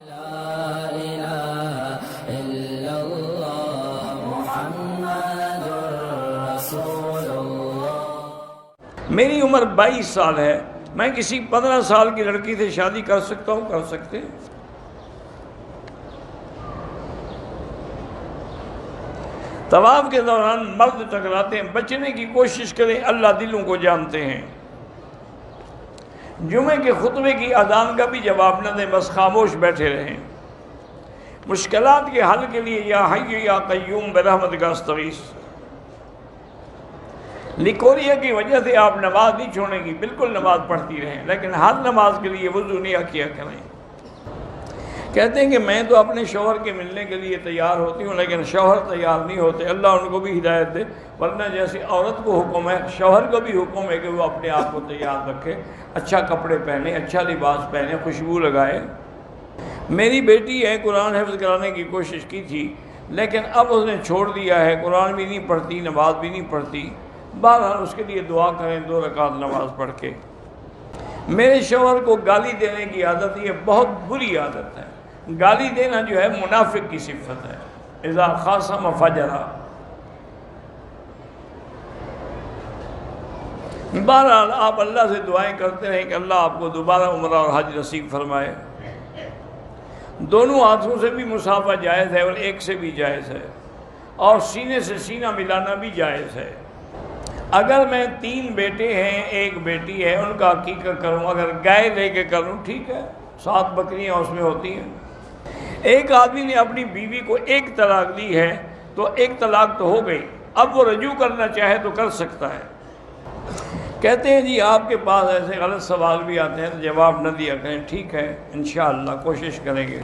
لا الہ الا اللہ محمد رسول اللہ۔ میری عمر 22 سال ہے، میں کسی 15 سال کی لڑکی سے شادی کر سکتا ہوں؟ کر سکتے ہیں۔ طواف کے دوران مرد ٹکراتے ہیں، بچنے کی کوشش کریں، اللہ دلوں کو جانتے ہیں۔ جمعے کے خطبے کی اذان کا بھی جواب نہ دیں، بس خاموش بیٹھے رہیں۔ مشکلات کے حل کے لیے یا حی یا قیوم برحمتک استغیث۔ لیکوریا کی وجہ سے آپ نماز نہیں چھوڑیں گی، بالکل نماز پڑھتی رہیں، لیکن ہر نماز کے لیے وضو نہیں کیا کریں۔ کہتے ہیں کہ میں تو اپنے شوہر کے ملنے کے لیے تیار ہوتی ہوں، لیکن شوہر تیار نہیں ہوتے، اللہ ان کو بھی ہدایت دے، ورنہ جیسے عورت کو حکم ہے، شوہر کو بھی حکم ہے کہ وہ اپنے آپ کو تیار رکھے، اچھا کپڑے پہنے، اچھا لباس پہنے، خوشبو لگائے۔ میری بیٹی ہے، قرآن حفظ کرانے کی کوشش کی تھی، لیکن اب اس نے چھوڑ دیا ہے، قرآن بھی نہیں پڑھتی، نماز بھی نہیں پڑھتی۔ بہرحال اس کے لیے دعا کریں 2 رکعت نماز پڑھ کے۔ میرے شوہر کو گالی دینے کی عادت، یہ بہت بری عادت ہے۔ گالی دینا جو ہے منافق کی صفت ہے۔ اذا خاصم فجرا۔ بہرحال آپ اللہ سے دعائیں کرتے رہیں کہ اللہ آپ کو دوبارہ عمرہ اور حج نصیب فرمائے۔ دونوں ہاتھوں سے بھی مصافحہ جائز ہے اور ایک سے بھی جائز ہے، اور سینے سے سینہ ملانا بھی جائز ہے۔ اگر میں 3 بیٹے ہیں، 1 بیٹی ہے، ان کا عقیقہ کروں، اگر گائے لے کے کروں ٹھیک ہے، 7 بکریاں اس میں ہوتی ہیں۔ ایک آدمی نے اپنی بیوی کو 1 طلاق دی ہے، تو 1 طلاق تو ہو گئی، اب وہ رجوع کرنا چاہے تو کر سکتا ہے۔ کہتے ہیں جی آپ کے پاس ایسے غلط سوال بھی آتے ہیں تو جواب نہ دیا کریں، ٹھیک ہے انشاءاللہ کوشش کریں گے۔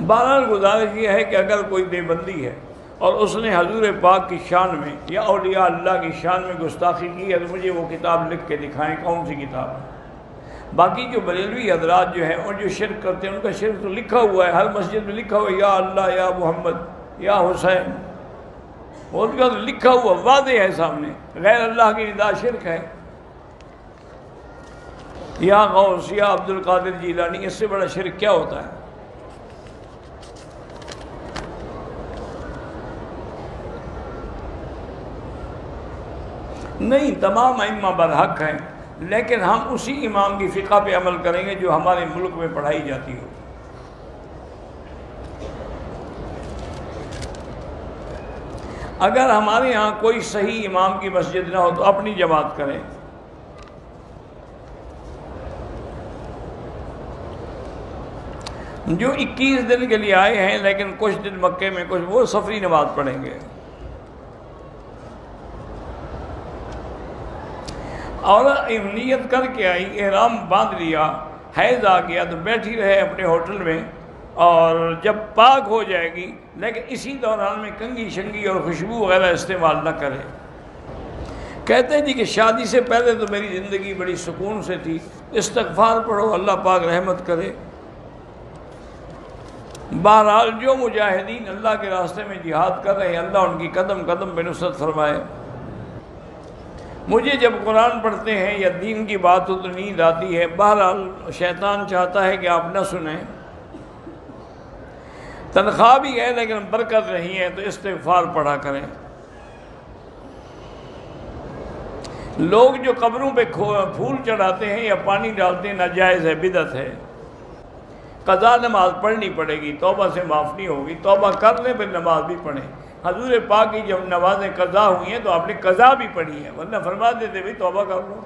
بہرحال گزارش یہ ہے کہ اگر کوئی بے بندی ہے اور اس نے حضور پاک کی شان میں یا اولیاء اللہ کی شان میں گستاخی کی ہے تو مجھے وہ کتاب لکھ کے دکھائیں، کون سی کتاب ہے۔ باقی جو بریلوی حضرات جو ہیں اور جو شرک کرتے ہیں، ان کا شرک تو لکھا ہوا ہے، ہر مسجد میں لکھا ہوا ہے، یا اللہ یا محمد یا حسین، ان کا تو لکھا ہوا واضح ہے سامنے، غیر اللہ کی ندا شرک ہے۔ یا غوث یا عبد القادر جیلانی، اس سے بڑا شرک کیا ہوتا ہے؟ نہیں، تمام ائمہ برحق ہیں، لیکن ہم اسی امام کی فقہ پہ عمل کریں گے جو ہمارے ملک میں پڑھائی جاتی ہو۔ اگر ہمارے ہاں کوئی صحیح امام کی مسجد نہ ہو تو اپنی جماعت کریں۔ جو 21 دن کے لیے آئے ہیں لیکن کچھ دن مکے میں، کچھ وہ سفری نماز پڑھیں گے۔ اور نیت کر کے آئی، احرام باندھ لیا، حیض آ گیا تو بیٹھی رہے اپنے ہوٹل میں، اور جب پاک ہو جائے گی، لیکن اسی دوران میں کنگھی شنگھی اور خوشبو وغیرہ استعمال نہ کرے۔ کہتے ہیں جی کہ شادی سے پہلے تو میری زندگی بڑی سکون سے تھی، استغفار پڑھو اللہ پاک رحمت کرے۔ بہرحال جو مجاہدین اللہ کے راستے میں جہاد کر رہے ہیں، اللہ ان کی قدم قدم پہ نصرت فرمائے۔ مجھے جب قرآن پڑھتے ہیں یا دین کی بات ہو تو نیند آتی ہے، بہرحال شیطان چاہتا ہے کہ آپ نہ سنیں۔ تنخواہ بھی ہے لیکن برکت نہیں ہے، تو استغفار پڑھا کریں۔ لوگ جو قبروں پہ پھول چڑھاتے ہیں یا پانی ڈالتے ہیں، ناجائز ہے، بدعت ہے۔ قضا نماز پڑھنی پڑے گی، توبہ سے معاف نہیں ہوگی، توبہ کر لیں پھر نماز بھی پڑھیں۔ حضور پاک کی جب نمازیں قضا ہوئی ہیں تو آپ نے قضا بھی پڑھی ہے، ورنہ فرما دیتے بھائی توبہ کر لو۔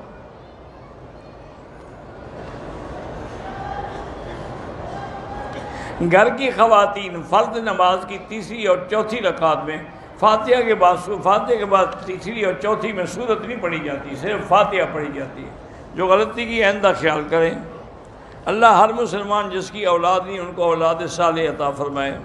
گھر کی خواتین فرض نماز کی 3 اور 4 رکعت میں فاتحہ کے بعد 3 اور 4 میں سورت نہیں پڑھی جاتی، صرف فاتحہ پڑھی جاتی ہے۔ جو غلطی کی آئندہ خیال کریں۔ اللہ ہر مسلمان جس کی اولاد نہیں ان کو اولاد صالح عطا فرمائے۔